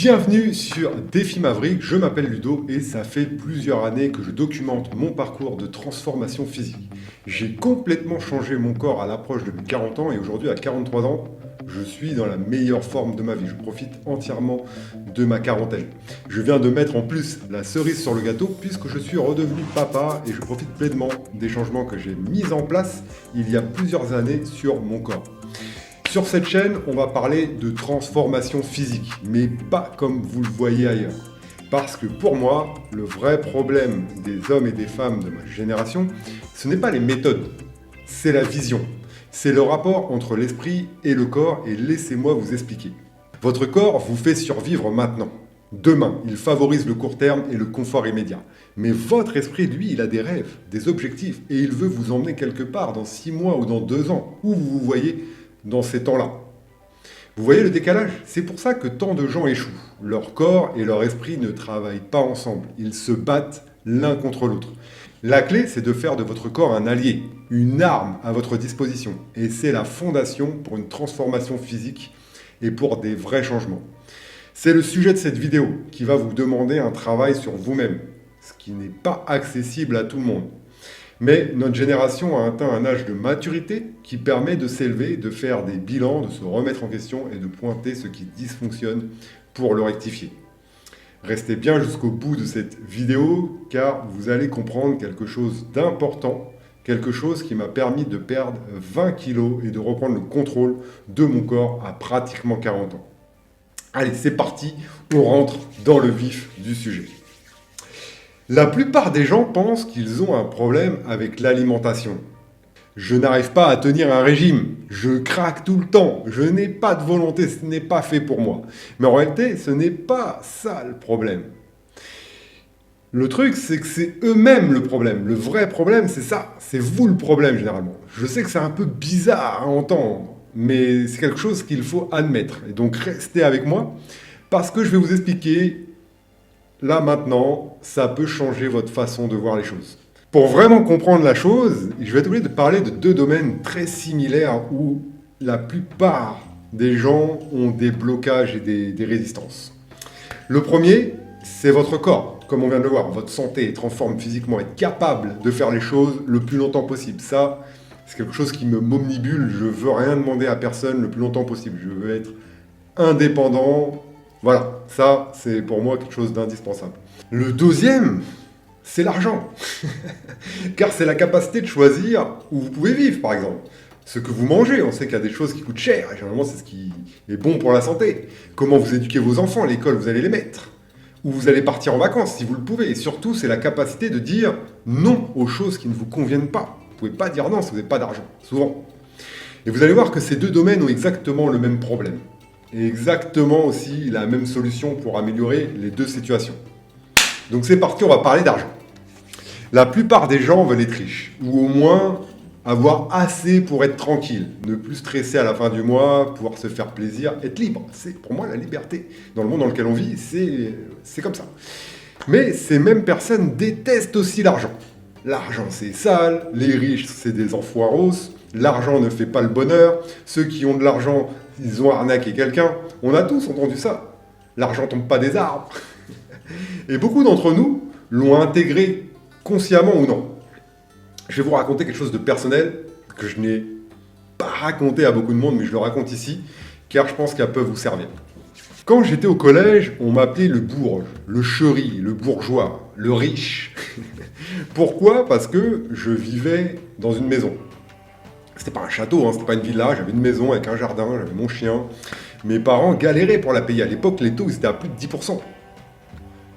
Bienvenue sur Défi Maverick, je m'appelle Ludo et ça fait plusieurs années que je documente mon parcours de transformation physique. J'ai complètement changé mon corps à l'approche de mes 40 ans et aujourd'hui à 43 ans, je suis dans la meilleure forme de ma vie. Je profite entièrement de ma quarantaine. Je viens de mettre en plus la cerise sur le gâteau puisque je suis redevenu papa et je profite pleinement des changements que j'ai mis en place il y a plusieurs années sur mon corps. Sur cette chaîne, on va parler de transformation physique, mais pas comme vous le voyez ailleurs. Parce que pour moi, le vrai problème des hommes et des femmes de ma génération, ce n'est pas les méthodes, c'est la vision. C'est le rapport entre l'esprit et le corps, et laissez-moi vous expliquer. Votre corps vous fait survivre maintenant. Demain, il favorise le court terme et le confort immédiat. Mais votre esprit, lui, il a des rêves, des objectifs, et il veut vous emmener quelque part dans 6 mois ou dans 2 ans, où vous vous voyez dans ces temps-là. Vous voyez le décalage? C'est pour ça que tant de gens échouent. Leur corps et leur esprit ne travaillent pas ensemble. Ils se battent l'un contre l'autre. La clé, c'est de faire de votre corps un allié, une arme à votre disposition. Et c'est la fondation pour une transformation physique et pour des vrais changements. C'est le sujet de cette vidéo qui va vous demander un travail sur vous-même, ce qui n'est pas accessible à tout le monde. Mais notre génération a atteint un âge de maturité qui permet de s'élever, de faire des bilans, de se remettre en question et de pointer ce qui dysfonctionne pour le rectifier. Restez bien jusqu'au bout de cette vidéo car vous allez comprendre quelque chose d'important, quelque chose qui m'a permis de perdre 20 kilos et de reprendre le contrôle de mon corps à pratiquement 40 ans. Allez, c'est parti, on rentre dans le vif du sujet. La plupart des gens pensent qu'ils ont un problème avec l'alimentation. Je n'arrive pas à tenir un régime, je craque tout le temps, je n'ai pas de volonté, ce n'est pas fait pour moi. Mais en réalité, ce n'est pas ça le problème. Le truc, c'est que c'est eux-mêmes le problème. Le vrai problème, c'est ça, c'est vous le problème généralement. Je sais que c'est un peu bizarre à entendre, mais c'est quelque chose qu'il faut admettre. Et donc restez avec moi, parce que je vais vous expliquer. Là, maintenant, ça peut changer votre façon de voir les choses. Pour vraiment comprendre la chose, je vais être obligé de parler de deux domaines très similaires où la plupart des gens ont des blocages et des résistances. Le premier, c'est votre corps, comme on vient de le voir. Votre santé, être en forme physiquement, être capable de faire les choses le plus longtemps possible. Ça, c'est quelque chose qui me m'omnibule. Je veux rien demander à personne le plus longtemps possible. Je veux être indépendant. Voilà, ça, c'est pour moi quelque chose d'indispensable. Le deuxième, c'est l'argent. Car c'est la capacité de choisir où vous pouvez vivre, par exemple. Ce que vous mangez, on sait qu'il y a des choses qui coûtent cher, et généralement, c'est ce qui est bon pour la santé. Comment vous éduquez vos enfants, à l'école, vous allez les mettre. Où vous allez partir en vacances, si vous le pouvez. Et surtout, c'est la capacité de dire non aux choses qui ne vous conviennent pas. Vous ne pouvez pas dire non si vous n'avez pas d'argent, souvent. Et vous allez voir que ces deux domaines ont exactement le même problème. Et exactement aussi la même solution pour améliorer les deux situations. Donc c'est parti, on va parler d'argent. La plupart des gens veulent être riches, ou au moins avoir assez pour être tranquille, ne plus stresser à la fin du mois, pouvoir se faire plaisir, être libre. C'est pour moi la liberté. Dans le monde dans lequel on vit, c'est comme ça. Mais ces mêmes personnes détestent aussi l'argent. L'argent c'est sale, les riches c'est des enfoiros, l'argent ne fait pas le bonheur, ceux qui ont de l'argent, ils ont arnaqué quelqu'un. On a tous entendu ça. L'argent tombe pas des arbres. Et beaucoup d'entre nous l'ont intégré consciemment ou non. Je vais vous raconter quelque chose de personnel que je n'ai pas raconté à beaucoup de monde, mais je le raconte ici, car je pense qu'elle peut vous servir. Quand j'étais au collège, on m'appelait le bourge, le chéri, le bourgeois, le riche. Pourquoi? Parce que je vivais dans une maison. C'était pas un château, hein, c'était pas une villa, j'avais une maison avec un jardin, j'avais mon chien. Mes parents galéraient pour la payer. À l'époque, les taux ils étaient à plus de 10%.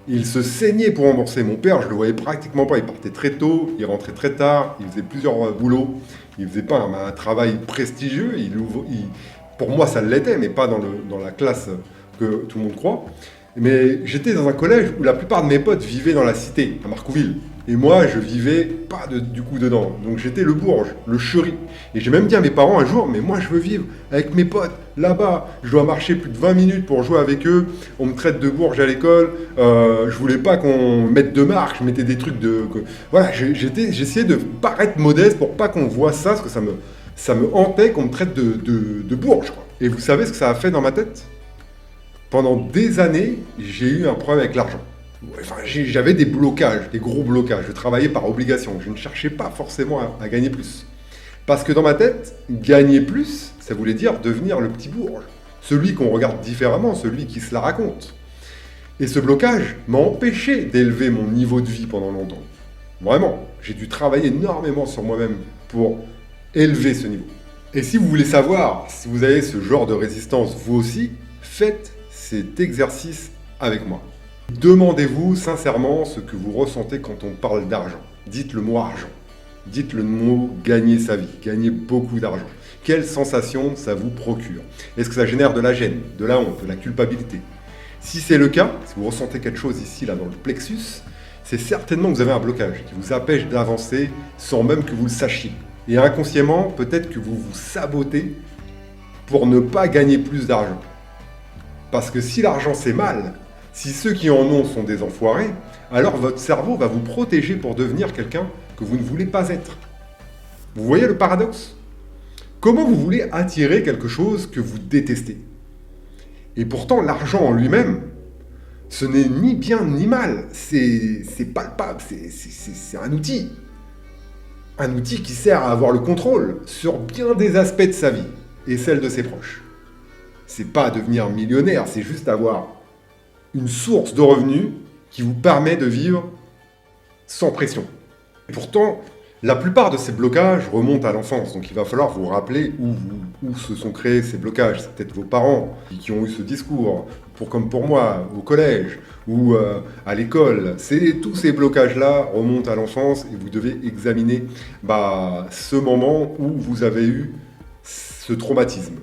Ils se saignaient pour rembourser. Mon père, je le voyais pratiquement pas. Il partait très tôt, il rentrait très tard, il faisait plusieurs boulots. Il faisait pas un travail prestigieux. Pour moi, ça l'était, mais pas dans la classe que tout le monde croit. Mais j'étais dans un collège où la plupart de mes potes vivaient dans la cité, à Marcouville. Et moi, je vivais pas du coup dedans. Donc j'étais le bourge, le chéri. Et j'ai même dit à mes parents un jour, mais moi je veux vivre avec mes potes, là-bas. Je dois marcher plus de 20 minutes pour jouer avec eux. On me traite de bourge à l'école. Je voulais pas qu'on mette de marque. Je mettais des trucs de... Voilà, j'essayais de paraître modeste pour pas qu'on voit ça, parce que ça me hantait qu'on me traite de bourge, quoi. Et vous savez ce que ça a fait dans ma tête ? Pendant des années, j'ai eu un problème avec l'argent. Enfin, j'avais des blocages, des gros blocages. Je travaillais par obligation. Je ne cherchais pas forcément à gagner plus. Parce que dans ma tête, gagner plus, ça voulait dire devenir le petit bourge. Celui qu'on regarde différemment, celui qui se la raconte. Et ce blocage m'a empêché d'élever mon niveau de vie pendant longtemps. Vraiment, j'ai dû travailler énormément sur moi-même pour élever ce niveau. Et si vous voulez savoir si vous avez ce genre de résistance vous aussi, faites cet exercice avec moi. Demandez-vous sincèrement ce que vous ressentez quand on parle d'argent. Dites le mot argent. Dites le mot gagner sa vie, gagner beaucoup d'argent. Quelle sensation ça vous procure? Est-ce que ça génère de la gêne, de la honte, de la culpabilité? Si c'est le cas, si vous ressentez quelque chose ici, là, dans le plexus, c'est certainement que vous avez un blocage qui vous empêche d'avancer sans même que vous le sachiez. Et inconsciemment, peut-être que vous vous sabotez pour ne pas gagner plus d'argent. Parce que si l'argent c'est mal, si ceux qui en ont sont des enfoirés, alors votre cerveau va vous protéger pour devenir quelqu'un que vous ne voulez pas être. Vous voyez le paradoxe? Comment vous voulez attirer quelque chose que vous détestez? Et pourtant, l'argent en lui-même, ce n'est ni bien ni mal. C'est palpable, c'est un outil. Un outil qui sert à avoir le contrôle sur bien des aspects de sa vie et celle de ses proches. C'est pas devenir millionnaire, c'est juste avoir une source de revenus qui vous permet de vivre sans pression. Et pourtant, la plupart de ces blocages remontent à l'enfance, donc il va falloir vous rappeler où se sont créés ces blocages. C'est peut-être vos parents qui ont eu ce discours, comme pour moi, au collège ou à l'école. Tous ces blocages-là remontent à l'enfance et vous devez examiner ce moment où vous avez eu ce traumatisme.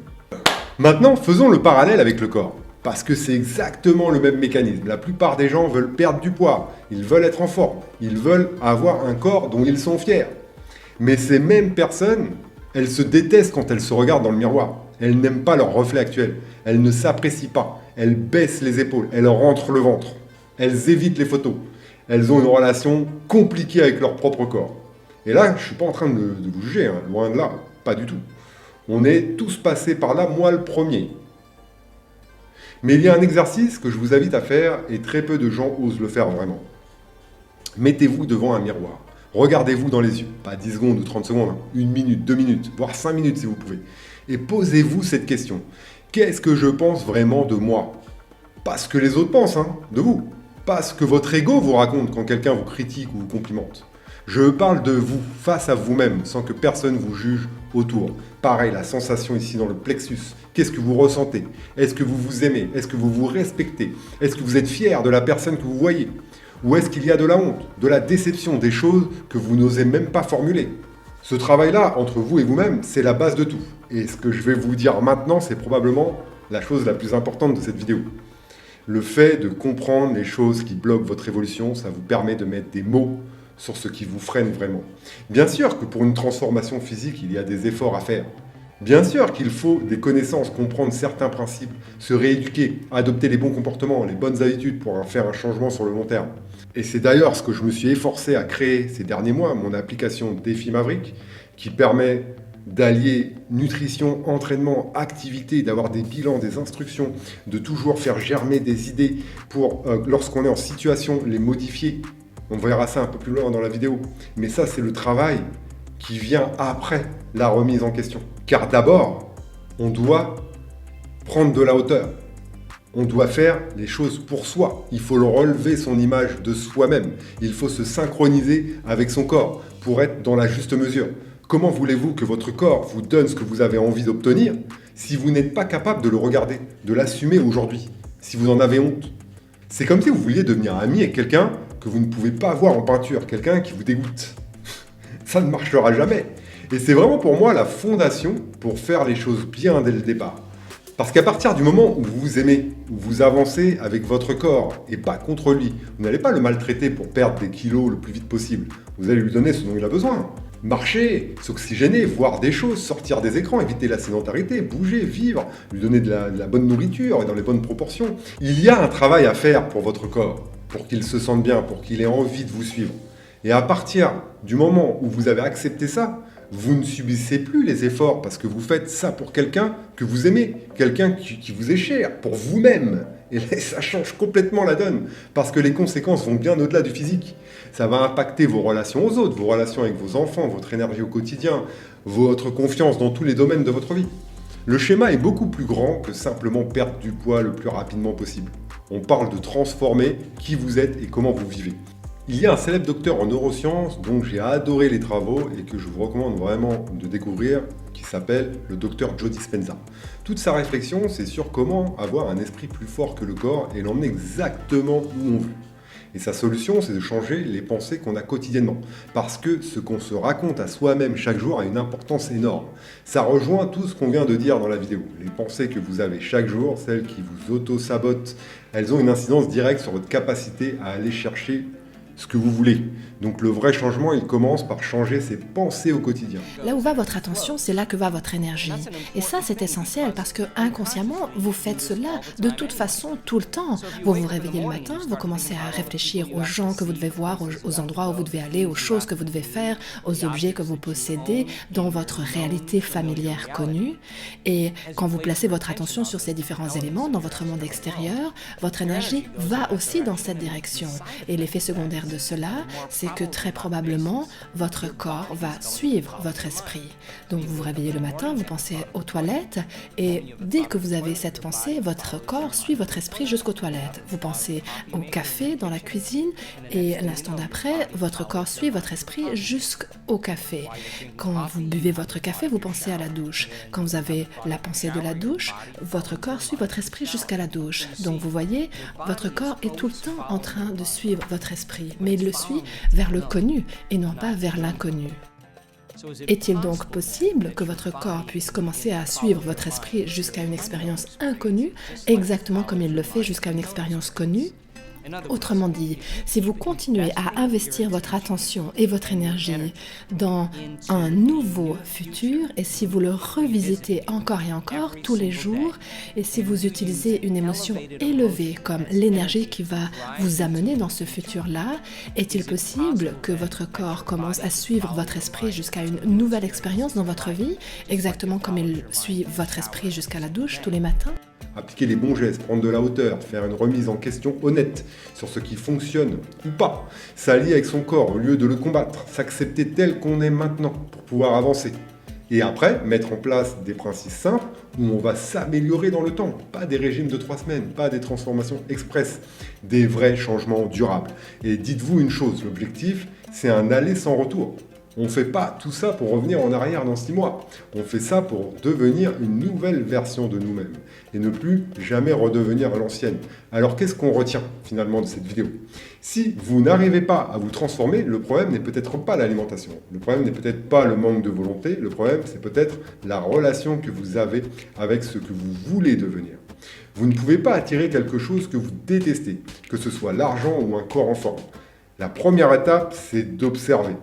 Maintenant, faisons le parallèle avec le corps. Parce que c'est exactement le même mécanisme. La plupart des gens veulent perdre du poids, ils veulent être en forme, ils veulent avoir un corps dont ils sont fiers. Mais ces mêmes personnes, elles se détestent quand elles se regardent dans le miroir. Elles n'aiment pas leur reflet actuel, elles ne s'apprécient pas, elles baissent les épaules, elles rentrent le ventre, elles évitent les photos. Elles ont une relation compliquée avec leur propre corps. Et là, je ne suis pas en train de vous juger, hein, loin de là, pas du tout. On est tous passés par là, moi le premier. Mais il y a un exercice que je vous invite à faire et très peu de gens osent le faire vraiment. Mettez-vous devant un miroir. Regardez-vous dans les yeux. Pas 10 secondes ou 30 secondes, hein. 1 minute, 2 minutes, voire 5 minutes si vous pouvez. Et posez-vous cette question. Qu'est-ce que je pense vraiment de moi? Pas ce que les autres pensent, hein, de vous. Pas ce que votre ego vous raconte quand quelqu'un vous critique ou vous complimente. Je parle de vous, face à vous-même, sans que personne vous juge autour. Pareil, la sensation ici dans le plexus. Qu'est-ce que vous ressentez? Est-ce que vous vous aimez? Est-ce que vous vous respectez? Est-ce que vous êtes fier de la personne que vous voyez? Ou est-ce qu'il y a de la honte, de la déception, des choses que vous n'osez même pas formuler? Ce travail-là, entre vous et vous-même, c'est la base de tout. Et ce que je vais vous dire maintenant, c'est probablement la chose la plus importante de cette vidéo. Le fait de comprendre les choses qui bloquent votre évolution, ça vous permet de mettre des mots sur ce qui vous freine vraiment. Bien sûr que pour une transformation physique, il y a des efforts à faire. Bien sûr qu'il faut des connaissances, comprendre certains principes, se rééduquer, adopter les bons comportements, les bonnes habitudes pour faire un changement sur le long terme. Et c'est d'ailleurs ce que je me suis efforcé à créer ces derniers mois, mon application Défi Maverick, qui permet d'allier nutrition, entraînement, activité, d'avoir des bilans, des instructions, de toujours faire germer des idées pour, lorsqu'on est en situation, les modifier. On verra ça un peu plus loin dans la vidéo. Mais ça, c'est le travail qui vient après la remise en question. Car d'abord, on doit prendre de la hauteur. On doit faire les choses pour soi. Il faut relever son image de soi-même. Il faut se synchroniser avec son corps pour être dans la juste mesure. Comment voulez-vous que votre corps vous donne ce que vous avez envie d'obtenir si vous n'êtes pas capable de le regarder, de l'assumer aujourd'hui, si vous en avez honte? C'est comme si vous vouliez devenir ami avec quelqu'un que vous ne pouvez pas voir en peinture, quelqu'un qui vous dégoûte. Ça ne marchera jamais. Et c'est vraiment pour moi la fondation pour faire les choses bien dès le départ. Parce qu'à partir du moment où vous vous aimez, où vous avancez avec votre corps et pas contre lui, vous n'allez pas le maltraiter pour perdre des kilos le plus vite possible. Vous allez lui donner ce dont il a besoin. Marcher, s'oxygéner, voir des choses, sortir des écrans, éviter la sédentarité, bouger, vivre, lui donner de la bonne nourriture et dans les bonnes proportions. Il y a un travail à faire pour votre corps, pour qu'il se sente bien, pour qu'il ait envie de vous suivre. Et à partir du moment où vous avez accepté ça, vous ne subissez plus les efforts parce que vous faites ça pour quelqu'un que vous aimez, quelqu'un qui vous est cher, pour vous-même. Et là, ça change complètement la donne, parce que les conséquences vont bien au-delà du physique. Ça va impacter vos relations aux autres, vos relations avec vos enfants, votre énergie au quotidien, votre confiance dans tous les domaines de votre vie. Le schéma est beaucoup plus grand que simplement perdre du poids le plus rapidement possible. On parle de transformer qui vous êtes et comment vous vivez. Il y a un célèbre docteur en neurosciences dont j'ai adoré les travaux et que je vous recommande vraiment de découvrir, qui s'appelle le docteur Joe Dispenza. Toute sa réflexion, c'est sur comment avoir un esprit plus fort que le corps et l'emmener exactement où on veut. Et sa solution, c'est de changer les pensées qu'on a quotidiennement. Parce que ce qu'on se raconte à soi-même chaque jour a une importance énorme. Ça rejoint tout ce qu'on vient de dire dans la vidéo. Les pensées que vous avez chaque jour, celles qui vous auto-sabotent, elles ont une incidence directe sur votre capacité à aller chercher ce que vous voulez. Donc le vrai changement, il commence par changer ses pensées au quotidien. Là où va votre attention, c'est là que va votre énergie. Et ça, c'est essentiel parce que inconsciemment, vous faites cela de toute façon, tout le temps. Vous vous réveillez le matin, vous commencez à réfléchir aux gens que vous devez voir, aux endroits où vous devez aller, aux choses que vous devez faire, aux objets que vous possédez dans votre réalité familière connue. Et quand vous placez votre attention sur ces différents éléments dans votre monde extérieur, votre énergie va aussi dans cette direction. Et l'effet secondaire de cela, c'est que très probablement, votre corps va suivre votre esprit. Donc vous vous réveillez le matin, vous pensez aux toilettes, et dès que vous avez cette pensée, votre corps suit votre esprit jusqu'aux toilettes. Vous pensez au café dans la cuisine, et l'instant d'après, votre corps suit votre esprit jusqu'au café. Quand vous buvez votre café, vous pensez à la douche. Quand vous avez la pensée de la douche, votre corps suit votre esprit jusqu'à la douche. Donc vous voyez, votre corps est tout le temps en train de suivre votre esprit, mais il le suit vers le connu et non pas vers l'inconnu. Est-il donc possible que votre corps puisse commencer à suivre votre esprit jusqu'à une expérience inconnue, exactement comme il le fait jusqu'à une expérience connue ? Autrement dit, si vous continuez à investir votre attention et votre énergie dans un nouveau futur, et si vous le revisitez encore et encore tous les jours, et si vous utilisez une émotion élevée comme l'énergie qui va vous amener dans ce futur-là, est-il possible que votre corps commence à suivre votre esprit jusqu'à une nouvelle expérience dans votre vie, exactement comme il suit votre esprit jusqu'à la douche tous les matins ? Appliquer les bons gestes, prendre de la hauteur, faire une remise en question honnête sur ce qui fonctionne ou pas, s'allier avec son corps au lieu de le combattre, s'accepter tel qu'on est maintenant pour pouvoir avancer. Et après, mettre en place des principes simples où on va s'améliorer dans le temps. Pas des régimes de 3 semaines, pas des transformations express, des vrais changements durables. Et dites-vous une chose, l'objectif, c'est un aller sans retour. On ne fait pas tout ça pour revenir en arrière dans 6 mois. On fait ça pour devenir une nouvelle version de nous-mêmes et ne plus jamais redevenir l'ancienne. Alors qu'est-ce qu'on retient finalement de cette vidéo ? Si vous n'arrivez pas à vous transformer, le problème n'est peut-être pas l'alimentation. Le problème n'est peut-être pas le manque de volonté. Le problème, c'est peut-être la relation que vous avez avec ce que vous voulez devenir. Vous ne pouvez pas attirer quelque chose que vous détestez, que ce soit l'argent ou un corps en forme. La première étape, c'est d'observer.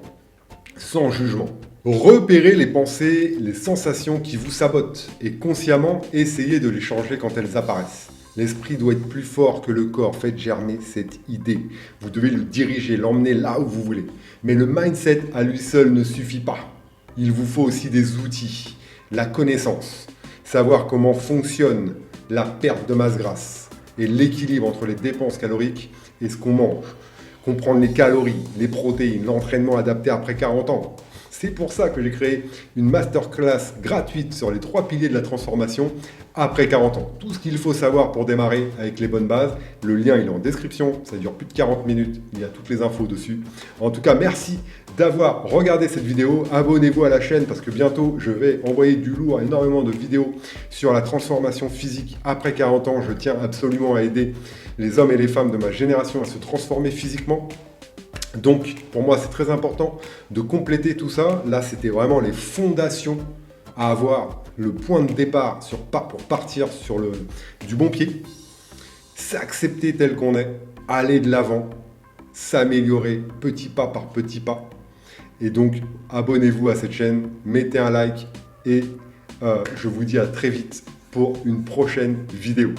Sans jugement. Repérez les pensées, les sensations qui vous sabotent et consciemment essayez de les changer quand elles apparaissent. L'esprit doit être plus fort que le corps, faites germer cette idée. Vous devez le diriger, l'emmener là où vous voulez. Mais le mindset à lui seul ne suffit pas. Il vous faut aussi des outils, la connaissance, savoir comment fonctionne la perte de masse grasse et l'équilibre entre les dépenses caloriques et ce qu'on mange. Comprendre les calories, les protéines, l'entraînement adapté après 40 ans. C'est pour ça que j'ai créé une masterclass gratuite sur les 3 piliers de la transformation après 40 ans. Tout ce qu'il faut savoir pour démarrer avec les bonnes bases. Le lien il est en description, ça dure plus de 40 minutes, il y a toutes les infos dessus. En tout cas, merci d'avoir regardé cette vidéo. Abonnez-vous à la chaîne parce que bientôt je vais envoyer du lourd, énormément de vidéos sur la transformation physique après 40 ans. Je tiens absolument à aider les hommes et les femmes de ma génération à se transformer physiquement. Donc, pour moi, c'est très important de compléter tout ça. Là, c'était vraiment les fondations à avoir, le point de départ pour partir sur du bon pied. S'accepter tel qu'on est, aller de l'avant, s'améliorer petit pas par petit pas. Et donc, abonnez-vous à cette chaîne, mettez un like et je vous dis à très vite pour une prochaine vidéo.